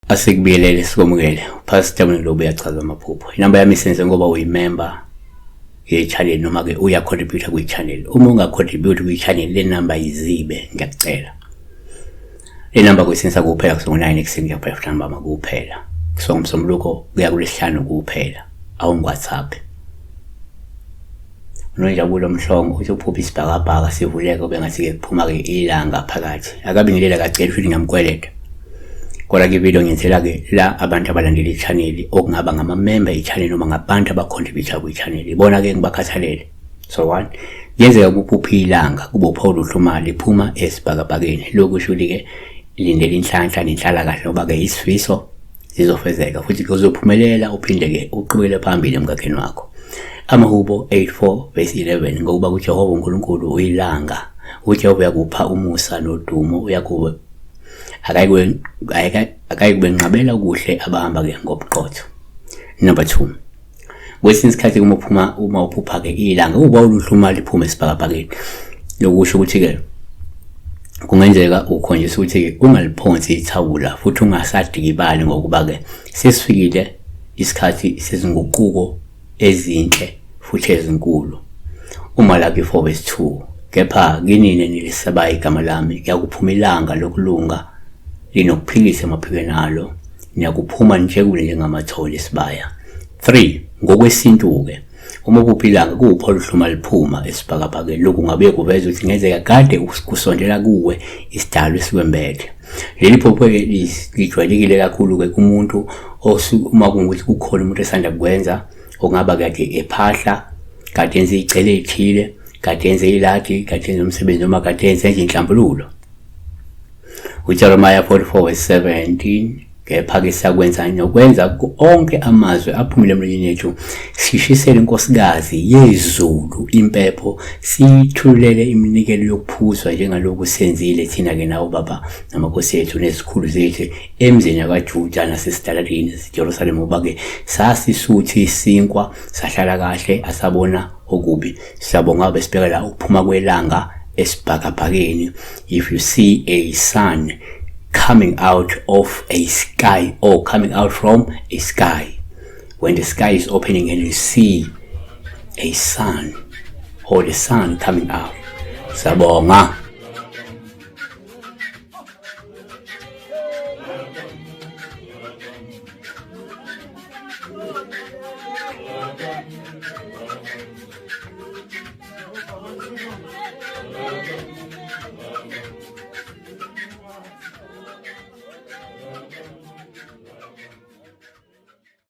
Asikubiyelele sikomukele Pastor Mlobo uyachaza amaphupho. Inamba yami isenze ngoba uyimember ye-channel noma ke uyacontribute kwi-channel. Uma ungacontribute kwi-channel le number izibe ngiyakucela. Le number kuyisenza kuphela kuso9 ekuseni kuyaphela mama kuphela. Kusongomsombuluko kuya kulesihlanu kuphela. Awu WhatsApp. Unonjabulo Mhlongo uthi uphupha isibhakabhaka sivuleka kube ngathi ke kuphuma ke ilanga phakathi. Akabingelela kacela futhi ngamkweleta. Kodwa ke video ngiyenzela ke la abantu abalandela i-channel okungaba ngama-member i-channel noma ngabantu abacontribute kwi-channel. Ibona ke ngibakhathalele. So 1 yenzeka ukuphupha ilanga kube uPaul uhluma liphuma esibhakabhakeni. Lokusho ke ilindele inhlanhla nenhlala kahle ngoba ke isifiso zizofezeka futhi kuzophumelela uphinde ke uqhubekele phambili emkhakheni wakho. Amahubo 84 verse 11 ngoba kuJehova uNkulunkulu uyilanga. uJehova uyakupha umusa nodumo uyakuwe akayikwenqabela kuhle abahamba ke ngobuqotho. Number 2 kwesinye isikhathi uma uphupha ke ilanga uba uluhluma liphuma esibhakabhakeni. Lokusho ukuthi ke kungenzeka ukhonjiswa ukuthi ke ungaliphonsi ithawula futhi ungasadikibali ngokuba ke sesifikile isikhathi sezinguquko ezinhle futhi ezinkulu. Umalaki 4 verse 2 kepha kinini nilisabayo igama lami kuyakuphuma ilanga lokulunga linokuphilisa emaphikweni alo niyakuphuma njekule njengamathole esibaya. 3 ngokwesintu ke uma kuphilanga kuwupho luhluma liphuma esibhakabhakeni lokhu ngabe kuveza ukuthi ngenzeka kade kusondela kuwe isidalo esikwembethe. Leli phupho lijwayelekile kakhulu ke kumuntu uma kungukuthi kukhona umuntu esanda kwenza okungaba kade ephahla kade enze icele ethile kade enze iladi kade enze umsebenzi noma kade enze inhlambululo. uJeremiah 44:17 kepha ke sakwenza nokwenza onke amazwe aphumile emlonyeni yethu sishisele inkosikazi yezulu impepho sithulele iminikelo yokuphuzwa njengalokhu senzile thina ke nawo baba namakhosi ethu nezikhulu zethu emzini kaJuda nasesidalalini eJerusalem ngoba ke sasisuthi isinkwa sahlala kahle asabona okubi. Siyabonga besibhekela ukuphuma kwelanga esibhakabhakeni. If you see a sun coming out of a sky or coming out from a sky, when the sky is opening and you see a sun or the sun coming out, sabonga.